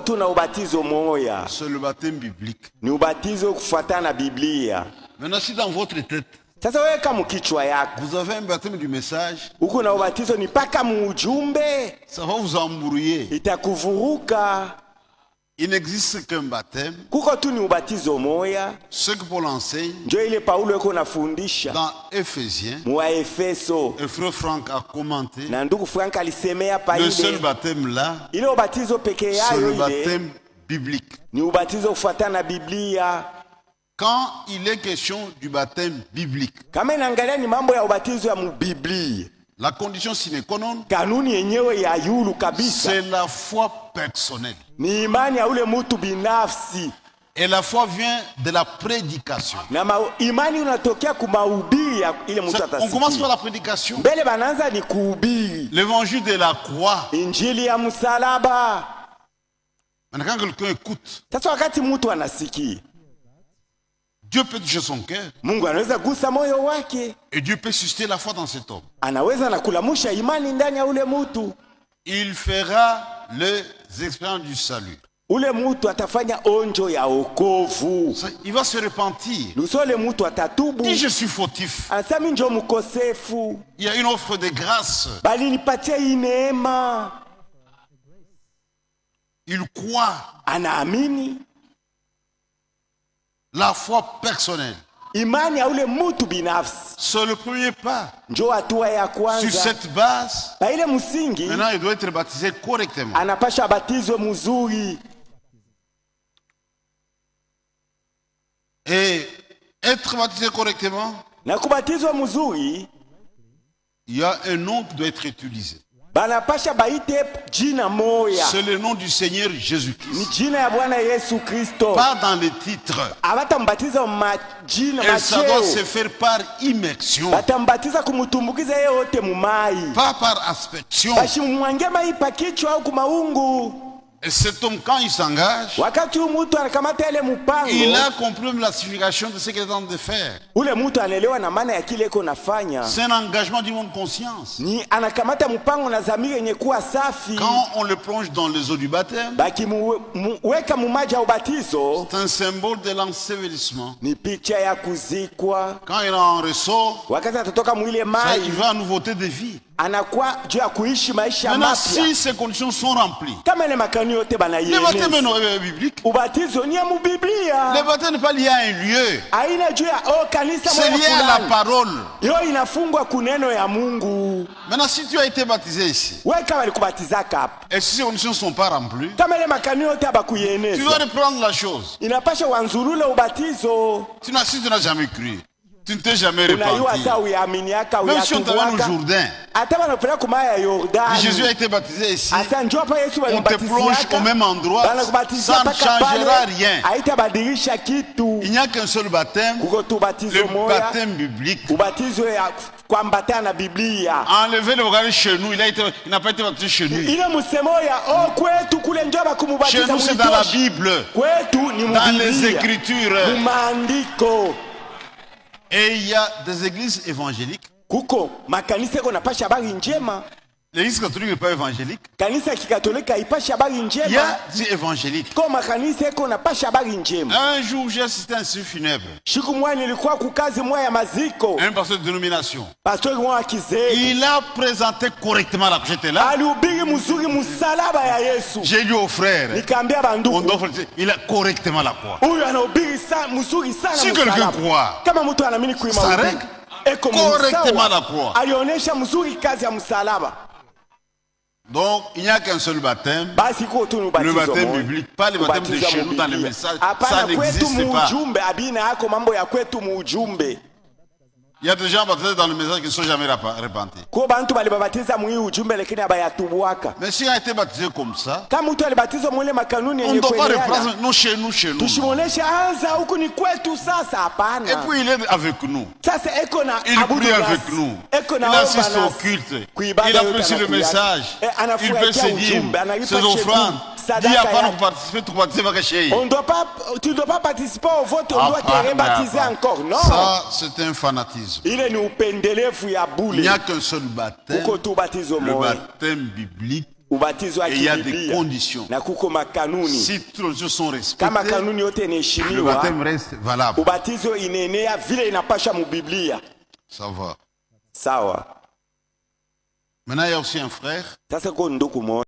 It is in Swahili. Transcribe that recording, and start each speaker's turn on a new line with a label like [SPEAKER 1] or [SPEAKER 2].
[SPEAKER 1] Tuna ubatizo moya.
[SPEAKER 2] C'est le baptême biblique.
[SPEAKER 1] Ni ubatizo kufuatana na Biblia.
[SPEAKER 2] Maintenant, si dans votre tête,
[SPEAKER 1] Sasa wewe kama kichwa yako
[SPEAKER 2] vous avez un baptême du message,
[SPEAKER 1] uko na ubatizo ni paka muujumbe,
[SPEAKER 2] ça va vous embrouiller.
[SPEAKER 1] itakuvuruka.
[SPEAKER 2] Il n'existe qu'un baptême.
[SPEAKER 1] Kuko tu ni ubatizo moya.
[SPEAKER 2] Ce que Paul enseigne
[SPEAKER 1] Ndio ile Paulo yuko nafundisha
[SPEAKER 2] dans Éphésiens,
[SPEAKER 1] mu Efeso.
[SPEAKER 2] et frère Franck a commenté,
[SPEAKER 1] Na ndugu Frank alisemea pa
[SPEAKER 2] le seul
[SPEAKER 1] ile.
[SPEAKER 2] baptême là,
[SPEAKER 1] Ile ubatizo peke
[SPEAKER 2] c'est
[SPEAKER 1] yao
[SPEAKER 2] le
[SPEAKER 1] ile
[SPEAKER 2] baptême biblique.
[SPEAKER 1] ni ubatizo kufuatana na Biblia.
[SPEAKER 2] Quand il est question du baptême biblique,
[SPEAKER 1] Kama inaangalia ni mambo ya ubatizo ya mubiblia,
[SPEAKER 2] la condition sine qua non,
[SPEAKER 1] kanuni yenyewe ya yulu kabisa
[SPEAKER 2] c'est la foi personnelle.
[SPEAKER 1] ni imani ya ule mtu binafsi.
[SPEAKER 2] Et la foi vient de la prédication.
[SPEAKER 1] Na imani unatokea kumahubiri ya ile mtu
[SPEAKER 2] On commence par
[SPEAKER 1] atasikia.
[SPEAKER 2] la prédication.
[SPEAKER 1] Mbele bananza ni kuhubiri
[SPEAKER 2] L'évangile de la croix.
[SPEAKER 1] injili ya msalaba.
[SPEAKER 2] Maintenant, quand quelqu'un écoute,
[SPEAKER 1] Sasa wakati mtu anasikia,
[SPEAKER 2] Dieu peut toucher son cœur
[SPEAKER 1] Mungu anaweza gusa moyo wake,
[SPEAKER 2] et Dieu peut susciter la foi dans cet homme.
[SPEAKER 1] anaweza na kulamusha imani ndani ya ule mtu.
[SPEAKER 2] Il fera les expériences du salut.
[SPEAKER 1] Ule mtu atafanya onjo ya okovu.
[SPEAKER 2] Il va se repentir.
[SPEAKER 1] Lusole mtu atatubu.
[SPEAKER 2] Si je suis fautif,
[SPEAKER 1] Anasema mimi ndio mkosefu,
[SPEAKER 2] il y a une offre de grâce.
[SPEAKER 1] bali nipatie hii neema.
[SPEAKER 2] Il croit.
[SPEAKER 1] Anaamini
[SPEAKER 2] La foi personnelle.
[SPEAKER 1] imani ya ule mtu binafsi.
[SPEAKER 2] C'est le premier pas.
[SPEAKER 1] Njo hatua ya
[SPEAKER 2] Sur
[SPEAKER 1] kwanza.
[SPEAKER 2] cette base,
[SPEAKER 1] Pa ile msingi
[SPEAKER 2] maintenant, il doit être baptisé correctement.
[SPEAKER 1] anapasha batizwe mzuri.
[SPEAKER 2] Et être baptisé correctement,
[SPEAKER 1] Na kubatizwa mzuri,
[SPEAKER 2] il y a un nom qui doit être utilisé.
[SPEAKER 1] banapasha baite jina moya.
[SPEAKER 2] C'est le nom du Seigneur
[SPEAKER 1] Ni
[SPEAKER 2] Jésus-Christ.
[SPEAKER 1] jina ya Bwana Yesu Kristo.
[SPEAKER 2] Pas dans les titres.
[SPEAKER 1] Abatambatiza majina
[SPEAKER 2] Et ça doit se
[SPEAKER 1] macheo.
[SPEAKER 2] faire par immersion.
[SPEAKER 1] Batambatiza kumutumbukiza yeye wote mumai.
[SPEAKER 2] Pas par aspersion.
[SPEAKER 1] Bashimwange mai pa kichwa au kumaungu.
[SPEAKER 2] Et cet homme, quand il s'engage,
[SPEAKER 1] Wakati mtu anakamata ile mpango,
[SPEAKER 2] il a compris la signification de ce qu'il est en train de faire.
[SPEAKER 1] ule mtu anaelewa na maana ya kile iko nafanya.
[SPEAKER 2] C'est un engagement d'une bonne conscience.
[SPEAKER 1] Ni anakamata mpango na dhamiri yenye kuwa safi.
[SPEAKER 2] Quand on le plonge dans les eaux du baptême,
[SPEAKER 1] Weka mumaji ya ubatizo,
[SPEAKER 2] c'est un symbole de l'ensevelissement.
[SPEAKER 1] ni picha ya kuzikwa.
[SPEAKER 2] Quand il en ressort,
[SPEAKER 1] Wakati atatoka mwile
[SPEAKER 2] ça,
[SPEAKER 1] mai,
[SPEAKER 2] il va à nouveauté de vie.
[SPEAKER 1] anakuwa juu ya kuishi maisha
[SPEAKER 2] Maintenant,
[SPEAKER 1] mapya.
[SPEAKER 2] si ces conditions sont remplies,
[SPEAKER 1] Kama ile makani yote
[SPEAKER 2] le baptême
[SPEAKER 1] banaieneza.
[SPEAKER 2] est biblique.
[SPEAKER 1] Ubatizo ni ya
[SPEAKER 2] Le
[SPEAKER 1] mubiblia.
[SPEAKER 2] baptême n'est pas lié à un lieu.
[SPEAKER 1] Haina juu ya kanisa
[SPEAKER 2] C'est
[SPEAKER 1] moja
[SPEAKER 2] lié à la
[SPEAKER 1] fulani.
[SPEAKER 2] parole.
[SPEAKER 1] Yo inafungwa kuneno ya Mungu.
[SPEAKER 2] Maintenant, si tu as été baptisé ici,
[SPEAKER 1] Wewe kama alikubatizaka hapa,
[SPEAKER 2] et si ces conditions ne sont pas remplies,
[SPEAKER 1] kama ile makani yote
[SPEAKER 2] tu
[SPEAKER 1] abakuieneza,
[SPEAKER 2] dois reprendre la chose.
[SPEAKER 1] inapasha wanzurule ubatizo.
[SPEAKER 2] Si tu n'as jamais cru, tu ne t'es jamais
[SPEAKER 1] Unayua
[SPEAKER 2] repenti.
[SPEAKER 1] saa uyaaminiaka
[SPEAKER 2] Même si on t'amène au
[SPEAKER 1] uyatubuaka.
[SPEAKER 2] Jourdain,
[SPEAKER 1] Hata wanapeleka kumaya ya
[SPEAKER 2] et Jésus a
[SPEAKER 1] Yordani.
[SPEAKER 2] été baptisé ici,
[SPEAKER 1] Asa njoo hapa Yesu
[SPEAKER 2] on te plonge au
[SPEAKER 1] walimbatizaka.
[SPEAKER 2] même endroit,
[SPEAKER 1] Wanakubatizia
[SPEAKER 2] ça ne
[SPEAKER 1] mpaka
[SPEAKER 2] changera
[SPEAKER 1] pale.
[SPEAKER 2] rien.
[SPEAKER 1] Haitabadilisha kitu.
[SPEAKER 2] Il n'y a qu'un seul baptême,
[SPEAKER 1] Kuko tu ubatizo
[SPEAKER 2] le
[SPEAKER 1] moya.
[SPEAKER 2] baptême biblique.
[SPEAKER 1] Ubatizo ya kuambatana na Biblia.
[SPEAKER 2] Enlever le regard chez nous, il n'a pas été baptisé chez nous.
[SPEAKER 1] Ile msemo ya kwetu kule njoo
[SPEAKER 2] Chez
[SPEAKER 1] bakumubatiza
[SPEAKER 2] nous, c'est dans la
[SPEAKER 1] mwitosha.
[SPEAKER 2] Bible,
[SPEAKER 1] Kwetu ni
[SPEAKER 2] dans les
[SPEAKER 1] mubiblia.
[SPEAKER 2] Écritures.
[SPEAKER 1] Mumaandiko.
[SPEAKER 2] Et il y a des églises évangéliques.
[SPEAKER 1] Kuko makanisa yako napasha habari njema.
[SPEAKER 2] L'église catholique n'est pas évangélique.
[SPEAKER 1] Kanisa ya Kikatolika haipasha habari
[SPEAKER 2] Il y
[SPEAKER 1] njema.
[SPEAKER 2] a des évangéliques.
[SPEAKER 1] Kwa makanisa yako napasha habari njema.
[SPEAKER 2] Un jour, j'ai assisté à un service funèbre.
[SPEAKER 1] Siku moja nilikuwa kukazi moja ya maziko.
[SPEAKER 2] Un pasteur de dénomination.
[SPEAKER 1] Pastor mwa kizee.
[SPEAKER 2] Il a présenté correctement la j'étais là.
[SPEAKER 1] Alihubiri mzuri msalaba ya Yesu.
[SPEAKER 2] J'ai dit aux frères,
[SPEAKER 1] Nikaambia
[SPEAKER 2] on
[SPEAKER 1] banduku,
[SPEAKER 2] doit faire- il a correctement la croix.
[SPEAKER 1] huyu anahubiri mzuri sana
[SPEAKER 2] Si quelqu'un
[SPEAKER 1] msalaba.
[SPEAKER 2] croit,
[SPEAKER 1] Kama mtu anaamini kuima
[SPEAKER 2] ça
[SPEAKER 1] ubiri,
[SPEAKER 2] règle
[SPEAKER 1] eko
[SPEAKER 2] correctement la
[SPEAKER 1] msawa.
[SPEAKER 2] croix.
[SPEAKER 1] Alionyesha mzuri kazi ya msalaba.
[SPEAKER 2] Donc, il n'y a qu'un seul baptême.
[SPEAKER 1] Basi kuo tu ni
[SPEAKER 2] Le
[SPEAKER 1] ubatizo
[SPEAKER 2] baptême
[SPEAKER 1] moja.
[SPEAKER 2] biblique, pas le baptême de
[SPEAKER 1] Ubatizo
[SPEAKER 2] chez nous dans les
[SPEAKER 1] Biblia.
[SPEAKER 2] messages.
[SPEAKER 1] Hapana
[SPEAKER 2] Ça
[SPEAKER 1] kwetu
[SPEAKER 2] n'existe pas.
[SPEAKER 1] muujumbe, abina yako mambo ya kwetu muujumbe.
[SPEAKER 2] Il y a des gens baptisés dans le message qui ne sont jamais repentis.
[SPEAKER 1] Kwa bantu balibabatiza mwii ujumbe lakini abayatubuaka.
[SPEAKER 2] Mais si on a été baptisé comme ça,
[SPEAKER 1] Kama mtu alibatizwa mwile makanuni
[SPEAKER 2] on ne
[SPEAKER 1] yenye
[SPEAKER 2] doit pas
[SPEAKER 1] kueleana,
[SPEAKER 2] reprendre, non, chez nous.
[SPEAKER 1] tushimonesha anza huku ni kwetu sasa,
[SPEAKER 2] Et
[SPEAKER 1] hapana.
[SPEAKER 2] puis il est avec nous.
[SPEAKER 1] Sasa eko na
[SPEAKER 2] Il
[SPEAKER 1] abudu
[SPEAKER 2] prie
[SPEAKER 1] nasi.
[SPEAKER 2] avec nous.
[SPEAKER 1] Eko
[SPEAKER 2] Il
[SPEAKER 1] na omba
[SPEAKER 2] assiste au
[SPEAKER 1] nasi.
[SPEAKER 2] culte.
[SPEAKER 1] Kuibada
[SPEAKER 2] Il
[SPEAKER 1] yote
[SPEAKER 2] apprécie le
[SPEAKER 1] anakuya.
[SPEAKER 2] message. Il
[SPEAKER 1] Anafurahikia
[SPEAKER 2] peut se dire
[SPEAKER 1] ujumbe, analipa
[SPEAKER 2] ses offrandes.
[SPEAKER 1] chekumi,
[SPEAKER 2] Dis
[SPEAKER 1] sadaka
[SPEAKER 2] à pas
[SPEAKER 1] yake.
[SPEAKER 2] nous participer, tu participer à quelque
[SPEAKER 1] On doit pas, tu ne dois pas participer au vote, on doit te rebaptiser encore. Non.
[SPEAKER 2] Ça, c'est un fanatisme.
[SPEAKER 1] Ile ni upendelevu ya
[SPEAKER 2] Il n'y
[SPEAKER 1] bule.
[SPEAKER 2] a qu'un seul baptême,
[SPEAKER 1] Uko tu batizo
[SPEAKER 2] le
[SPEAKER 1] moja.
[SPEAKER 2] baptême biblique.
[SPEAKER 1] ubatizo wa
[SPEAKER 2] Et il y a des
[SPEAKER 1] kibiblia
[SPEAKER 2] conditions.
[SPEAKER 1] na kuko makanuni.
[SPEAKER 2] Si toutes les choses sont
[SPEAKER 1] Kama
[SPEAKER 2] respectées,
[SPEAKER 1] kanuni yote
[SPEAKER 2] le
[SPEAKER 1] inaheshimiwa,
[SPEAKER 2] baptême reste valable.
[SPEAKER 1] ubatizo inaenea vile inapasha mubiblia.
[SPEAKER 2] Ça va.
[SPEAKER 1] Sawa.
[SPEAKER 2] Maintenant, il y a aussi un frère
[SPEAKER 1] Sasa kwa ndugu mmoja